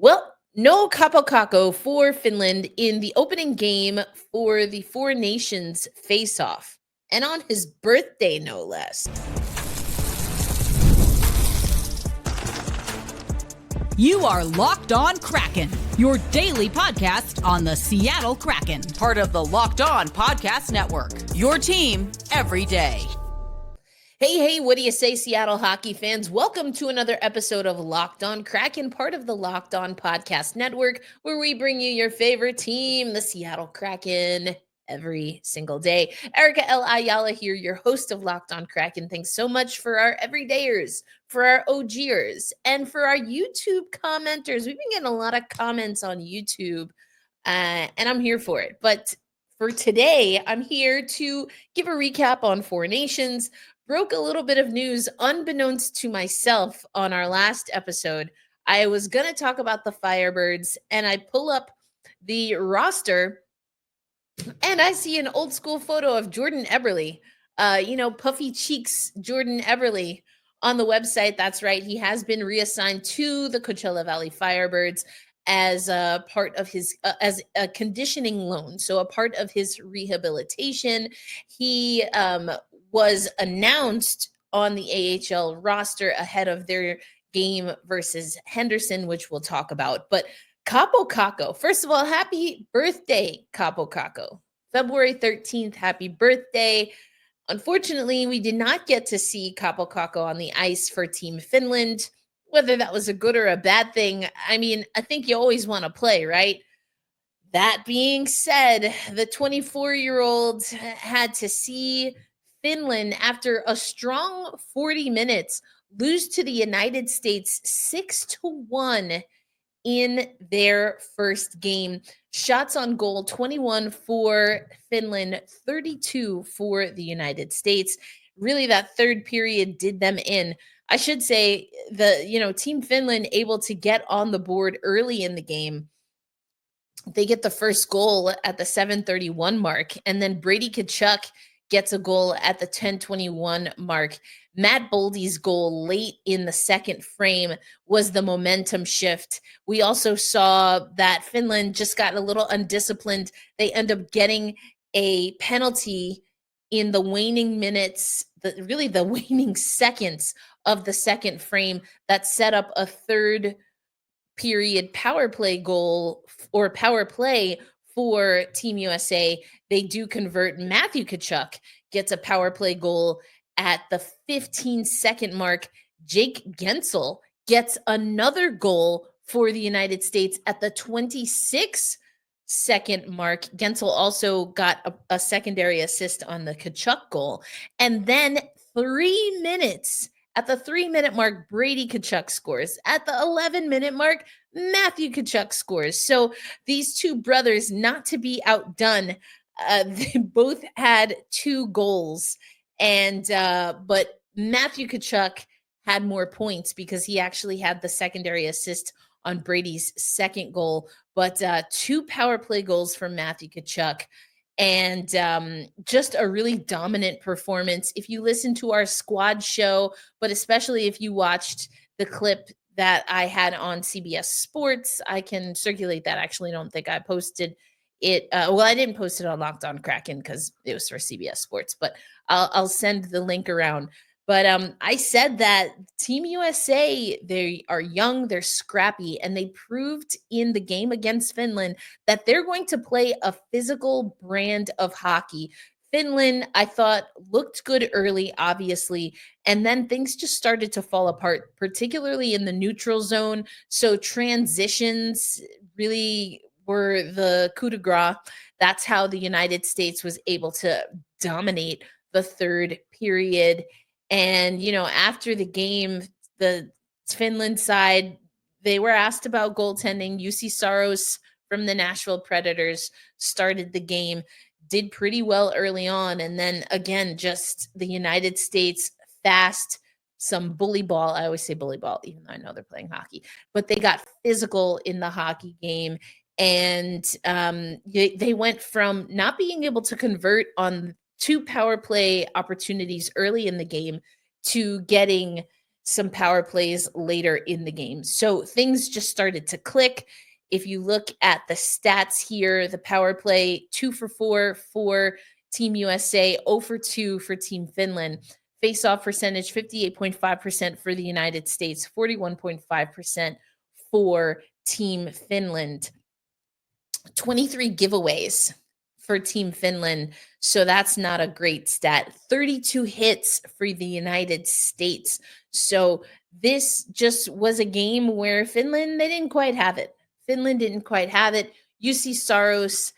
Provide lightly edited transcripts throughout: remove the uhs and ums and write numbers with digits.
Well, no Capo Caco for Finland in the opening game for the Four Nations face-off, and on his birthday, no less. You are Locked On Kraken, your daily podcast on the Seattle Kraken, part of the Locked On Podcast Network, your team every day. Hey, what do you say, Seattle hockey fans? Welcome to another episode of Locked On Kraken, part of the Locked On Podcast Network, where we bring you your favorite team, the Seattle Kraken, every single day. Erica L. Ayala here, your host of Locked On Kraken. Thanks so much for our everydayers, for our OGers, and for our YouTube commenters. We've been getting a lot of comments on YouTube, and I'm here for it. But for today, I'm here to give a recap on Four Nations. Broke a little bit of news unbeknownst to myself on our last episode. I was going to talk about the Firebirds, and I pull up the roster, and I see an old school photo of Jordan Eberle, puffy cheeks Jordan Eberle on the website. That's right. He has been reassigned to the Coachella Valley Firebirds as a part of his as a conditioning loan. So a part of his rehabilitation. He was announced on the AHL roster ahead of their game versus Henderson, which we'll talk about. But Capo Caco, first of all, happy birthday, Capo Caco. February 13th, happy birthday. Unfortunately, we did not get to see Capo Caco on the ice for Team Finland. Whether that was a good or a bad thing, I mean, I think you always want to play, right? That being said, the 24-year-old had to see Finland, after a strong 40 minutes, lose to the United States 6-1 in their first game. Shots on goal, 21 for Finland, 32 for the United States. Really, that third period did them in. I should say Team Finland able to get on the board early in the game. They get the first goal at the 7:31 mark, and then Brady Tkachuk gets a goal at the 10:21 mark. Matt Boldy's goal late in the second frame was the momentum shift. We also saw that Finland just got a little undisciplined. They end up getting a penalty in the waning minutes, the waning seconds of the second frame that set up a third period power play goal or power play for Team USA. They do convert. Matthew Tkachuk gets a power play goal at the 15-second mark. Jake Guentzel gets another goal for the United States at the 26-second mark. Guentzel also got a secondary assist on the Tkachuk goal. And then 3 minutes at the 3-minute mark, Brady Tkachuk scores. At the 11-minute mark, Matthew Tkachuk scores. So these two brothers, not to be outdone, they both had 2 goals. But Matthew Tkachuk had more points because he actually had the secondary assist on Brady's second goal. But 2 power play goals from Matthew Tkachuk. And just a really dominant performance. If you listen to our squad show, but especially if you watched the clip that I had on CBS Sports, I can circulate that. Actually, I don't think I posted it. I didn't post it on Locked On Kraken because it was for CBS Sports, but I'll send the link around. But I said that Team USA, they are young, they're scrappy, and they proved in the game against Finland that they're going to play a physical brand of hockey. Finland, I thought, looked good early, obviously, and then things just started to fall apart, particularly in the neutral zone. So transitions really were the coup de grace. That's how the United States was able to dominate the third period. And, after the game, the Finland side, they were asked about goaltending. UC Saros from the Nashville Predators started the game, did pretty well early on. And then again, just the United States fast, some bully ball. I always say bully ball, even though I know they're playing hockey, but they got physical in the hockey game. And they went from not being able to convert on 2 power play opportunities early in the game to getting some power plays later in the game. So things just started to click. If you look at the stats here, the power play 2 for 4 for Team USA, 0 for 2 for Team Finland. Face-off percentage 58.5% for the United States, 41.5% for Team Finland. 23 giveaways for Team Finland. So that's not a great stat. 32 hits for the United States. So this just was a game where Finland, they didn't quite have it. Finland didn't quite have it. UC Saros,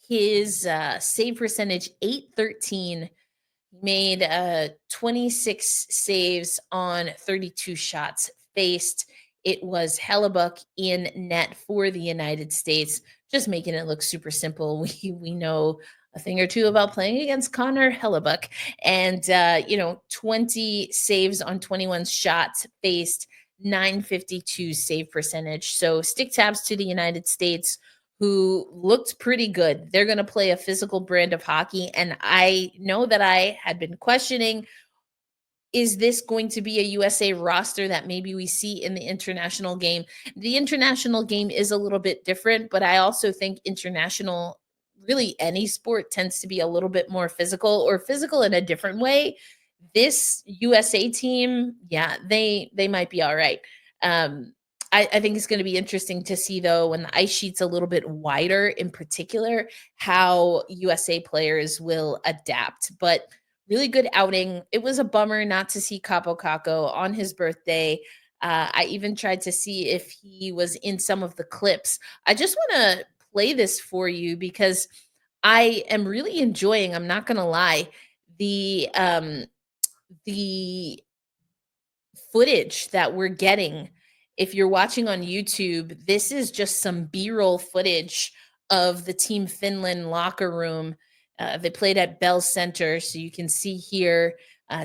his save percentage 813. He made 26 saves on 32 shots faced. It was Hellebuck in net for the United States, just making it look super simple. We know a thing or two about playing against Connor Hellebuck, and 20 saves on 21 shots faced, 952 save percentage. So stick taps to the United States, who looked pretty good. They're going to play a physical brand of hockey. And I know that I had been questioning, is this going to be a USA roster that maybe we see in the international game? The international game is a little bit different, but I also think international, really any sport, tends to be a little bit more physical, or physical in a different way. This USA team, yeah, they might be all right. I think it's going to be interesting to see, though, when the ice sheet's a little bit wider, in particular, how USA players will adapt. But really good outing. It was a bummer not to see Capo Caco on his birthday. I even tried to see if he was in some of the clips. I just want to play this for you because I am really enjoying, I'm not going to lie, the footage that we're getting. If you're watching on YouTube, this is just some B-roll footage of the Team Finland locker room. They played at Bell Center, so you can see here,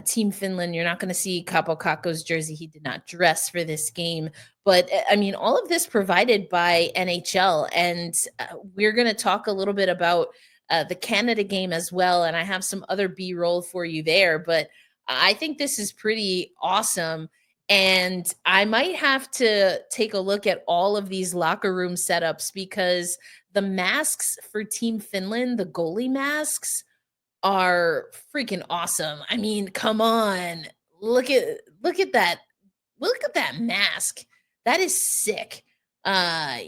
Team Finland. You're not going to see Capo Caco's jersey. He did not dress for this game. But, I mean, all of this provided by NHL. And we're going to talk a little bit about the Canada game as well. And I have some other B-roll for you there. But I think this is pretty awesome. And I might have to take a look at all of these locker room setups, because the masks for Team Finland, the goalie masks, are freaking awesome. I mean, come on. Look at that. Look at that mask. That is sick. I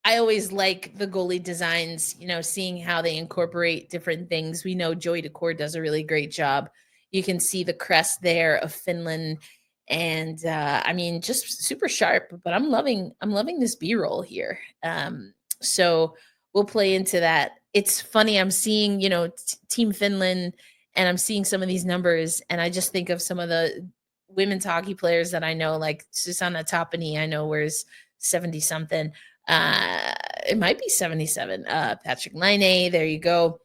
always like the goalie designs, seeing how they incorporate different things. We know Joy Decor does a really great job. You can see the crest there of Finland. And I mean, just super sharp, but I'm loving this B-roll here. So we'll play into that. It's funny. I'm seeing, Team Finland, and I'm seeing some of these numbers, and I just think of some of the women's hockey players that I know, like Susanna Tapani, I know wears 70 something. It might be 77. Patrick Laine, there you go.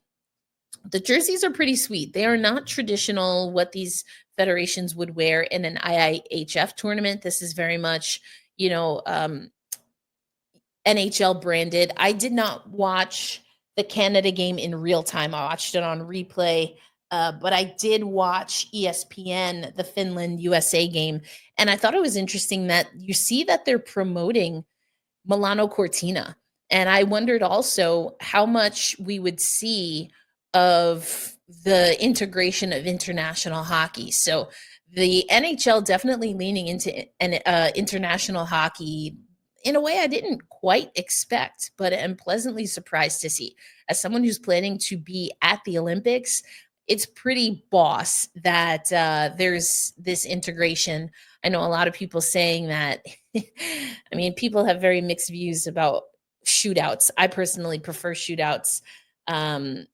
The jerseys are pretty sweet. They are not traditional, what these federations would wear in an IIHF tournament. This is very much, NHL branded. I did not watch the Canada game in real time. I watched it on replay, but I did watch ESPN, the Finland USA game. And I thought it was interesting that you see that they're promoting Milano Cortina. And I wondered also how much we would see of the integration of international hockey. So the NHL definitely leaning into international hockey in a way I didn't quite expect, but am pleasantly surprised to see. As someone who's planning to be at the Olympics, it's pretty boss that there's this integration. I know a lot of people saying that, I mean, people have very mixed views about shootouts. I personally prefer shootouts, I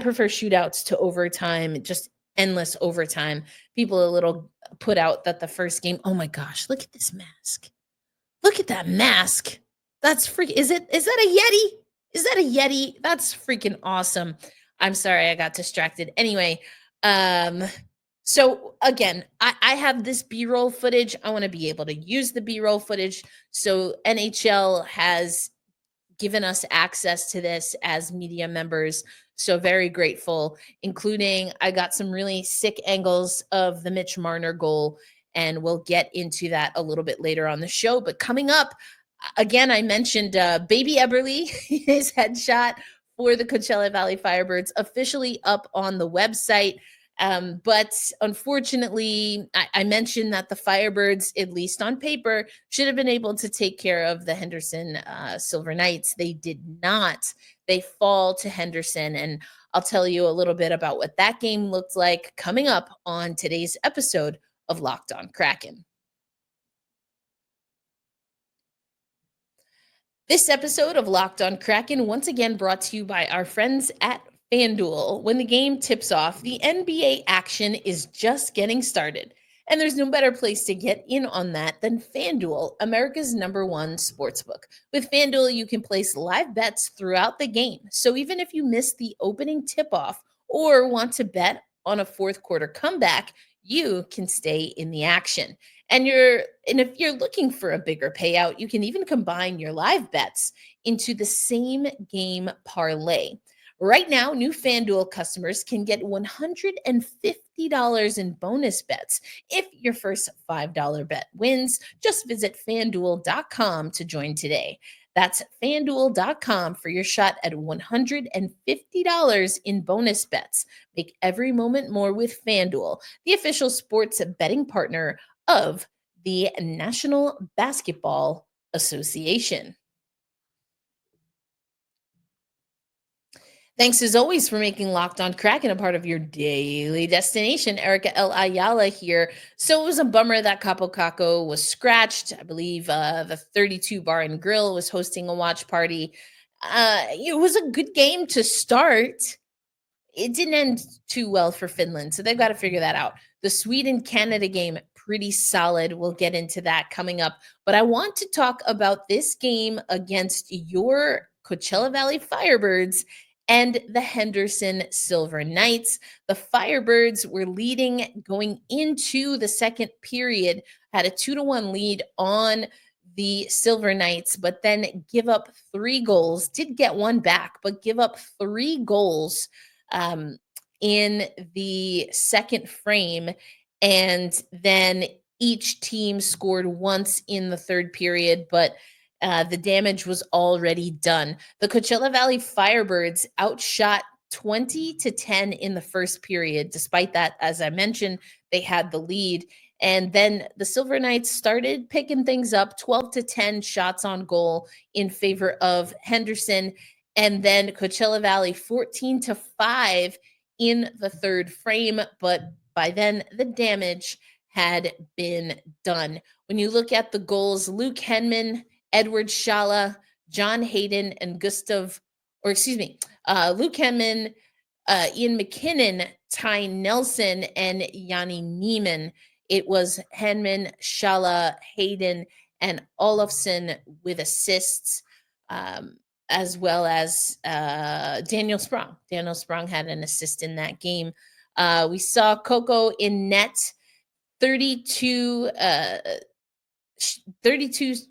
prefer shootouts to overtime, just endless overtime. People a little put out that the first game, oh my gosh, look at this mask. Look at that mask. That's freaking, is that a Yeti? Is that a Yeti? That's freaking awesome. I'm sorry, I got distracted. Anyway, so again, I have this B-roll footage. I want to be able to use the B-roll footage. So NHL has given us access to this as media members. So very grateful, including I got some really sick angles of the Mitch Marner goal, and we'll get into that a little bit later on the show. But coming up, again, I mentioned Baby Eberle, his headshot for the Coachella Valley Firebirds, officially up on the website. But unfortunately, I mentioned that the Firebirds, at least on paper, should have been able to take care of the Henderson Silver Knights. They did not. They fall to Henderson. And I'll tell you a little bit about what that game looked like coming up on today's episode of Locked On Kraken. This episode of Locked On Kraken once again brought to you by our friends at FanDuel. When the game tips off, the NBA action is just getting started. And there's no better place to get in on that than FanDuel, America's #1 sportsbook. With FanDuel, you can place live bets throughout the game. So even if you miss the opening tip-off or want to bet on a fourth quarter comeback, you can stay in the action. And if you're looking for a bigger payout, you can even combine your live bets into the same game parlay. Right now, new FanDuel customers can get $150 in bonus bets if your first $5 bet wins. Just visit FanDuel.com to join today. That's FanDuel.com for your shot at $150 in bonus bets. Make every moment more with FanDuel, the official sports betting partner of the National Basketball Association. Thanks as always for making Locked On Kraken a part of your daily destination. Erica L. Ayala here. So it was a bummer that Capo Caco was scratched. I believe the 32 Bar and Grill was hosting a watch party. It was a good game to start. It didn't end too well for Finland, so they've got to figure that out. The Sweden-Canada game, pretty solid. We'll get into that coming up. But I want to talk about this game against your Coachella Valley Firebirds and the Henderson Silver Knights. The Firebirds were leading going into the second period, had a 2-1 lead on the Silver Knights, but then give up 3 goals, did get one back, but give up 3 goals in the second frame. And then each team scored once in the third period, but the damage was already done. The Coachella Valley Firebirds outshot 20-10 in the first period. Despite that, as I mentioned, they had the lead. And then the Silver Knights started picking things up, 12-10 shots on goal in favor of Henderson. And then Coachella Valley 14-5 in the third frame. But by then, the damage had been done. When you look at the goals, Luke Henman, Edward Shala, John Hayden, and Luke Henman, Ian McKinnon, Ty Nelson, and Yanni Neiman. It was Henman, Shala, Hayden, and Olofsson with assists, as well as Daniel Sprong. Daniel Sprong had an assist in that game. We saw Coco in net, 32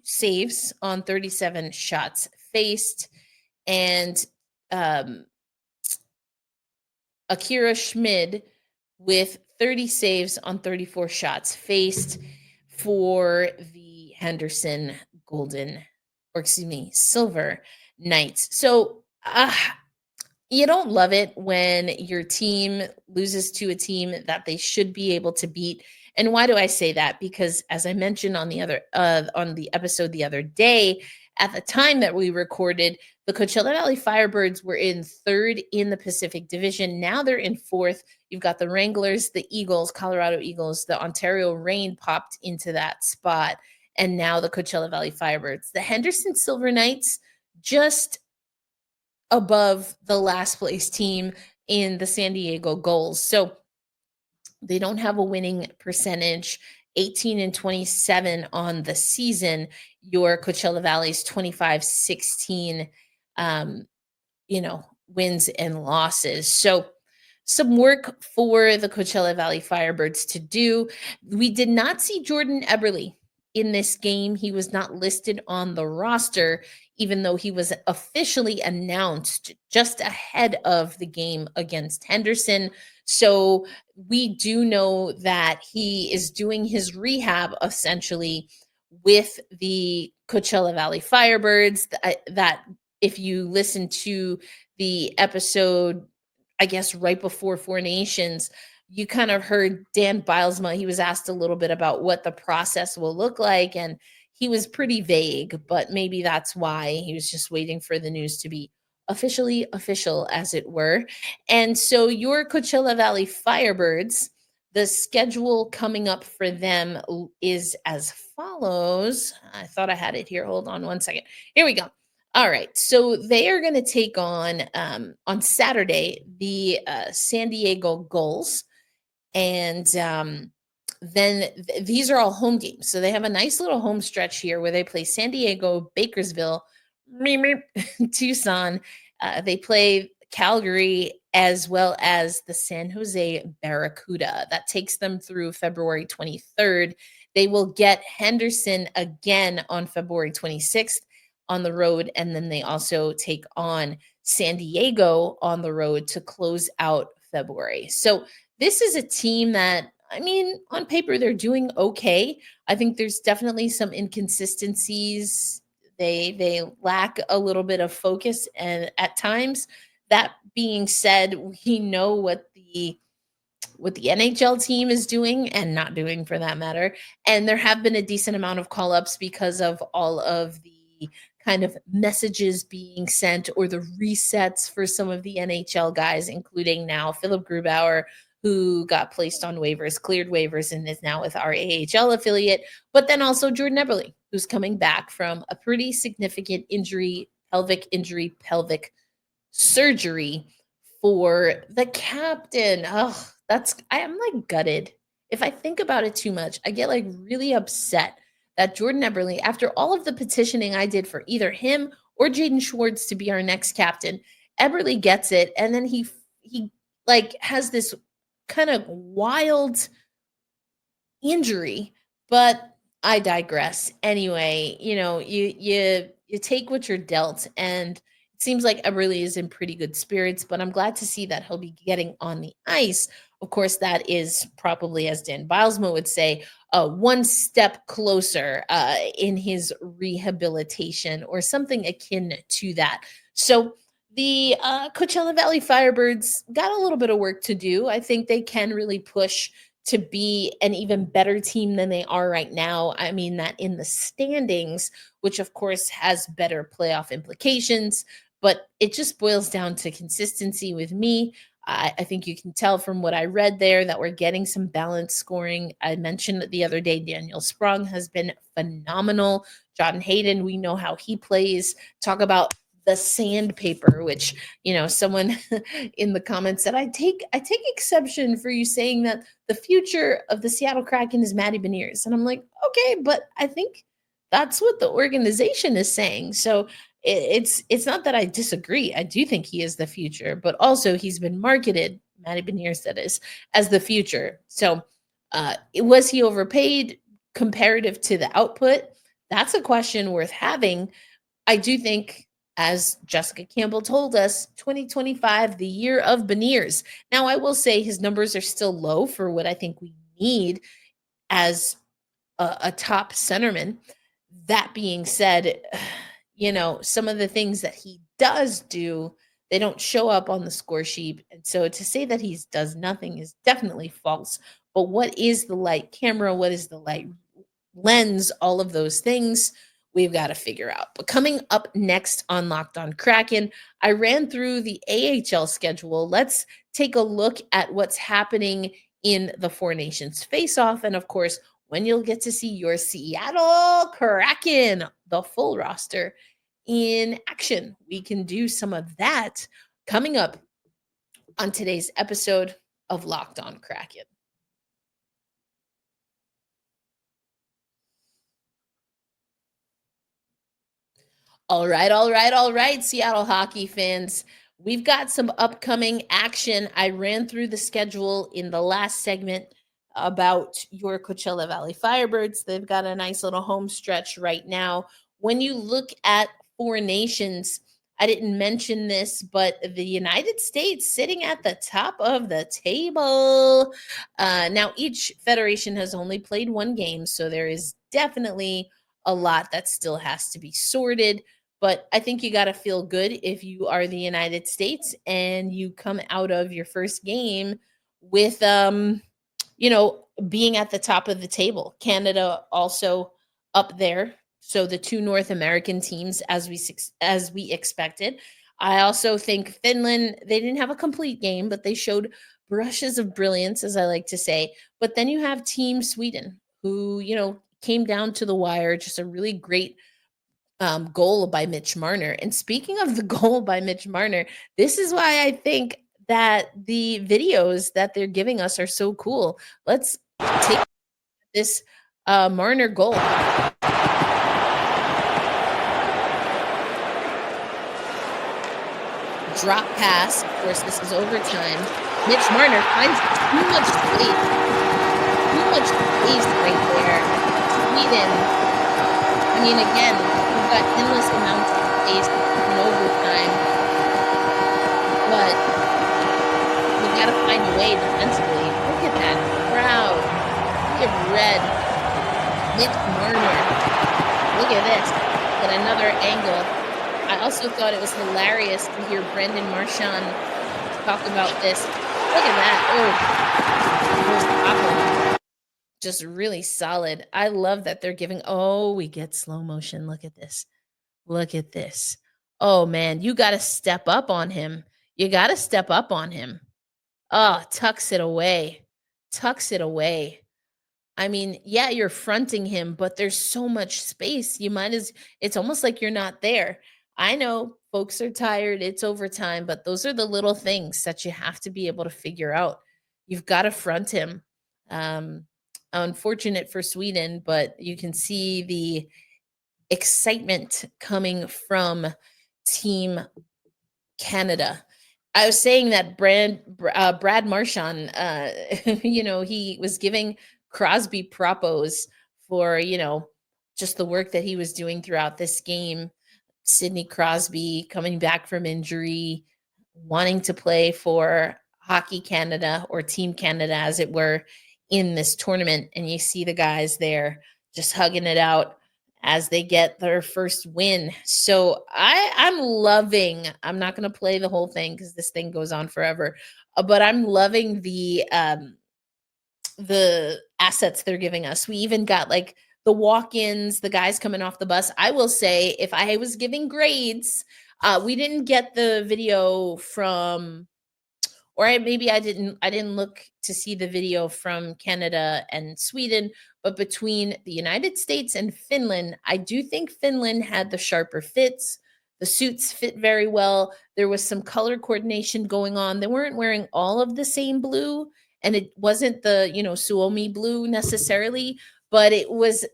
saves on 37 shots faced, and Akira Schmid with 30 saves on 34 shots faced for the Henderson Silver Knights. So you don't love it when your team loses to a team that they should be able to beat. And why do I say that? Because as I mentioned on the episode the other day, at the time that we recorded, the Coachella Valley Firebirds were in third in the Pacific Division. Now they're in fourth. You've got the Wranglers, the Eagles, Colorado Eagles, the Ontario Reign popped into that spot, and now the Coachella Valley Firebirds. The Henderson Silver Knights just above the last place team in the San Diego Gulls. So they don't have a winning percentage, 18-27 on the season. Your Coachella Valley's 25-16, wins and losses. So some work for the Coachella Valley Firebirds to do. We did not see Jordan Eberle in this game. He was not listed on the roster. even though he was officially announced just ahead of the game against Henderson. So we do know that he is doing his rehab essentially with the Coachella Valley Firebirds. That if you listen to the episode, I guess right before Four Nations, you kind of heard Dan Bilesma. He was asked a little bit about what the process will look like, and he was pretty vague, but maybe that's why he was just waiting for the news to be officially official, as it were. And so, your Coachella Valley Firebirds, the schedule coming up for them is as follows. I thought I had it here. Hold on one second. Here we go. All right, so they are going to take on Saturday the San Diego Gulls, and then these are all home games. So they have a nice little home stretch here where they play San Diego, Bakersville, Tucson. They play Calgary as well as the San Jose Barracuda. That takes them through February 23rd. They will get Henderson again on February 26th on the road. And then they also take on San Diego on the road to close out February. So this is a team that, I mean, on paper, they're doing okay. I think there's definitely some inconsistencies. They lack a little bit of focus, and at times. That being said, we know what the NHL team is doing and not doing for that matter. And there have been a decent amount of call ups because of all of the kind of messages being sent or the resets for some of the NHL guys, including now Philip Grubauer, who got placed on waivers, cleared waivers, and is now with our AHL affiliate. But then also Jordan Eberle, who's coming back from a pretty significant injury, pelvic surgery for the captain. Oh, I'm like gutted. If I think about it too much, I get like really upset that Jordan Eberle, after all of the petitioning I did for either him or Jaden Schwartz to be our next captain, Eberle gets it, and then he like has this kind of wild injury. But I digress. Anyway, you take what you're dealt, and it seems like Eberle is in pretty good spirits, but I'm glad to see that he'll be getting on the ice. Of course, that is probably, as Dan Bilesma would say, one step closer in his rehabilitation or something akin to that. So the Coachella Valley Firebirds got a little bit of work to do. I think they can really push to be an even better team than they are right now. I mean, that in the standings, which of course has better playoff implications, but it just boils down to consistency with me. I think you can tell from what I read there that we're getting some balanced scoring. I mentioned the other day, Daniel Sprong has been phenomenal. John Hayden, we know how he plays. Talk about the sandpaper, which, someone in the comments said, I take exception for you saying that the future of the Seattle Kraken is Matty Beniers. And I'm like, okay, but I think that's what the organization is saying. So it's not that I disagree. I do think he is the future, but also he's been marketed, Matty Beniers that is, as the future. So was he overpaid comparative to the output? That's a question worth having. I do think, as Jessica Campbell told us, 2025, the year of Beniers. Now, I will say his numbers are still low for what I think we need as a top centerman. That being said, some of the things that he does do, they don't show up on the score sheet. And so to say that he does nothing is definitely false. But what is the light camera? What is the light lens? All of those things we've got to figure out. But coming up next on Locked On Kraken, I ran through the AHL schedule. Let's take a look at what's happening in the Four Nations face-off. And of course, when you'll get to see your Seattle Kraken, the full roster in action. We can do some of that coming up on today's episode of Locked On Kraken. All right, Seattle hockey fans. We've got some upcoming action. I ran through the schedule in the last segment about your Coachella Valley Firebirds. They've got a nice little home stretch right now. When you look at Four Nations, I didn't mention this, but the United States sitting at the top of the table. Now, each federation has only played one game, so there is definitely a lot that still has to be sorted. But I think you got to feel good if you are the United States and you come out of your first game with, being at the top of the table. Canada also up there. So the two North American teams, as we expected. I also think Finland, they didn't have a complete game, but they showed brushes of brilliance, as I like to say. But then you have Team Sweden, who came down to the wire. Just a really great goal by Mitch Marner. And speaking of the goal by Mitch Marner, this is why I think that the videos that they're giving us are so cool. Let's take this Marner goal. Drop pass. Of course, this is overtime. Mitch Marner finds too much space. Too much space right there. Sweden. I mean, again, we've got endless amounts of space in overtime. But we got to find a way defensively. Look at that crowd. Look at red. Mitch Marner. Look at this. At another angle. I also thought it was hilarious to hear Brendan Marchand talk about this. Look at that. Oh, just really solid. I love that they're giving. Oh, we get slow motion. Look at this. Look at this. Oh, man, you got to step up on him. You got to step up on him. Oh, tucks it away. Tucks it away. I mean, yeah, you're fronting him, but there's so much space. It's almost like you're not there. I know folks are tired. It's overtime, but those are the little things that you have to be able to figure out. You've got to front him. Um, Unfortunate for Sweden, but you can see the excitement coming from Team Canada. I was saying that Brad Marchand, he was giving Crosby propos for, just the work that he was doing throughout this game. Sidney Crosby coming back from injury, wanting to play for Hockey Canada or Team Canada, as it were, in this tournament. And you see the guys there just hugging it out as they get their first win. So I'm loving, I'm not going to play the whole thing because this thing goes on forever, but I'm loving the assets they're giving us. We even got like the walk-ins, the guys coming off the bus. I will say, if I was giving grades, we didn't get the video from, or maybe I didn't look to see the video from Canada and Sweden, but between the United States and Finland, I do think Finland had the sharper fits. The suits fit very well. There was some color coordination going on. They weren't wearing all of the same blue, and it wasn't the, Suomi blue necessarily, but it was,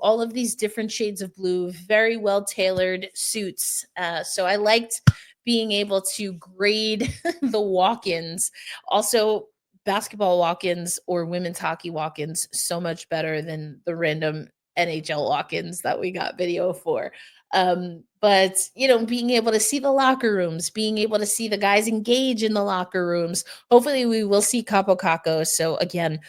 all of these different shades of blue, very well tailored suits. So I liked being able to grade the walk-ins. Also, basketball walk-ins or women's hockey walk-ins so much better than the random NHL walk-ins that we got video for. But being able to see the locker rooms, being able to see the guys engage in the locker rooms. Hopefully we will see Capo Caco. So again,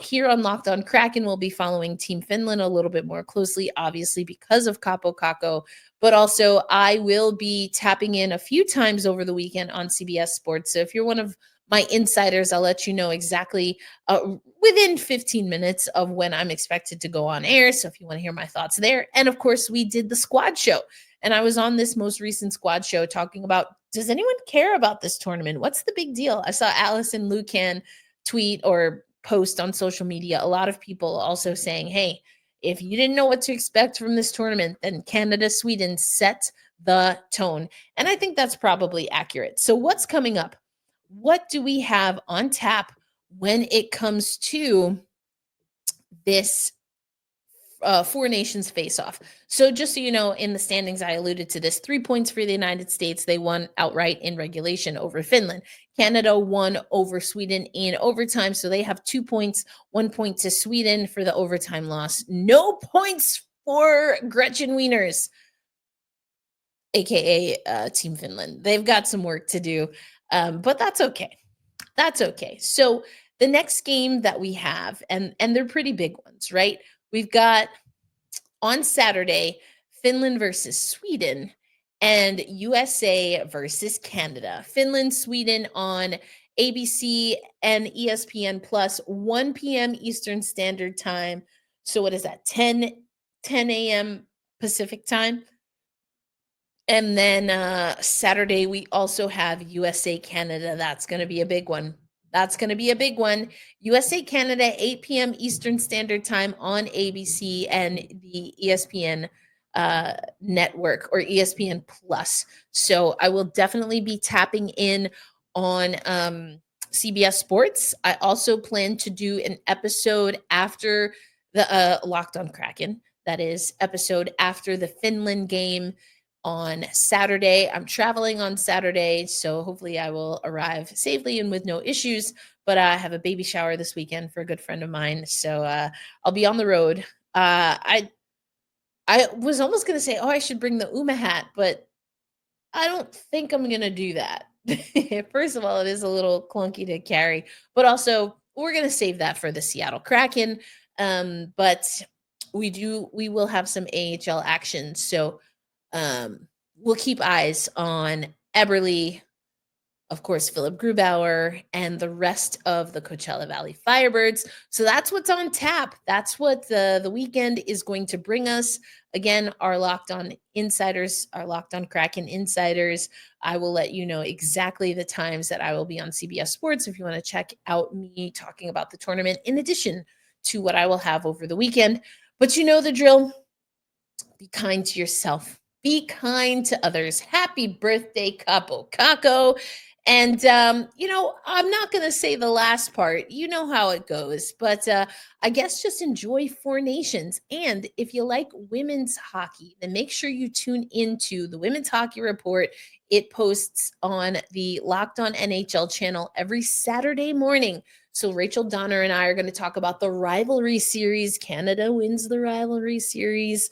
here on Locked On Kraken, we'll be following Team Finland a little bit more closely, obviously because of Capo Caco. But also, I will be tapping in a few times over the weekend on CBS Sports. So if you're one of my insiders, I'll let you know exactly within 15 minutes of when I'm expected to go on air. So if you want to hear my thoughts there. And of course, we did the squad show. And I was on this most recent squad show talking about, does anyone care about this tournament? What's the big deal? I saw Allison Lucan tweet or post on social media. A lot of people also saying, hey, if you didn't know what to expect from this tournament, then Canada, Sweden set the tone. And I think that's probably accurate. So what's coming up? What do we have on tap when it comes to this Four Nations face-off? So just so you know, in the standings, I alluded to this, 3 points for the United States. They won outright in regulation over Finland. Canada won over Sweden in overtime, so they have 2 points, 1 point to Sweden for the overtime loss. No points for Gretchen Wieners. aka Team Finland. They've got some work to do, but that's okay. That's okay. So the next game that we have, and they're pretty big ones, right? We've got on Saturday, Finland versus Sweden and USA versus Canada. Finland, Sweden on ABC and ESPN Plus, 1 p.m. Eastern Standard Time. So what is that? 10 a.m. Pacific time. And then Saturday, we also have USA Canada. That's going to be a big one. That's going to be a big one. USA Canada, 8 p.m. Eastern Standard Time on ABC and the ESPN network or ESPN Plus. So I will definitely be tapping in on CBS Sports. I also plan to do an episode after the Locked on Kraken. That is episode after the Finland game on Saturday. I'm traveling on Saturday, so hopefully I will arrive safely and with no issues. But I have a baby shower this weekend for a good friend of mine, so I'll be on the road. I was almost gonna say, oh, I should bring the Uma hat, but I don't think I'm gonna do that. First of all, it is a little clunky to carry, but also we're gonna save that for the Seattle Kraken. But we will have some AHL action, so we'll keep eyes on Eberle, of course, Philip Grubauer, and the rest of the Coachella Valley Firebirds. So that's what's on tap. That's what the weekend is going to bring us. Again, our Locked On Insiders, our Locked On Kraken Insiders. I will let you know exactly the times that I will be on CBS Sports if you want to check out me talking about the tournament, in addition to what I will have over the weekend. But you know the drill. Be kind to yourself. Be kind to others. Happy birthday, Capo Caco. And, I'm not going to say the last part. You know how it goes. But I guess just enjoy Four Nations. And if you like women's hockey, then make sure you tune into the Women's Hockey Report. It posts on the Locked On NHL channel every Saturday morning. So Rachel Donner and I are going to talk about the rivalry series. Canada wins the rivalry series.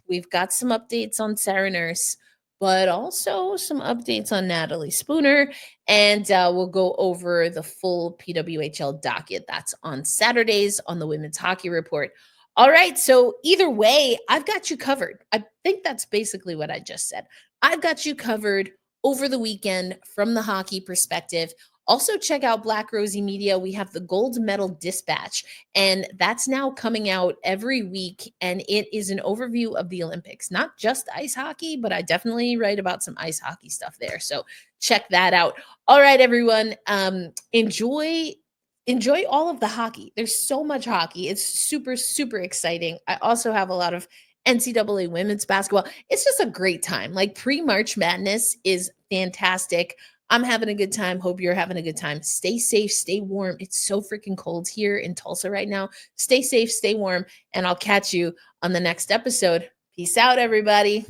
We've got some updates on Sarah Nurse, but also some updates on Natalie Spooner. And we'll go over the full PWHL docket. That's on Saturdays on the Women's Hockey Report. All right. So either way, I've got you covered. I think that's basically what I just said. I've got you covered over the weekend from the hockey perspective. Also, check out Black Rosie Media. We have the Gold Medal Dispatch, and that's now coming out every week. And it is an overview of the Olympics, not just ice hockey, but I definitely write about some ice hockey stuff there. So check that out. All right, everyone. Enjoy all of the hockey. There's so much hockey. It's super, super exciting. I also have a lot of NCAA women's basketball. It's just a great time. Like pre-March Madness is fantastic. I'm having a good time. Hope you're having a good time. Stay safe, stay warm. It's so freaking cold here in Tulsa right now. Stay safe, stay warm, and I'll catch you on the next episode. Peace out, everybody.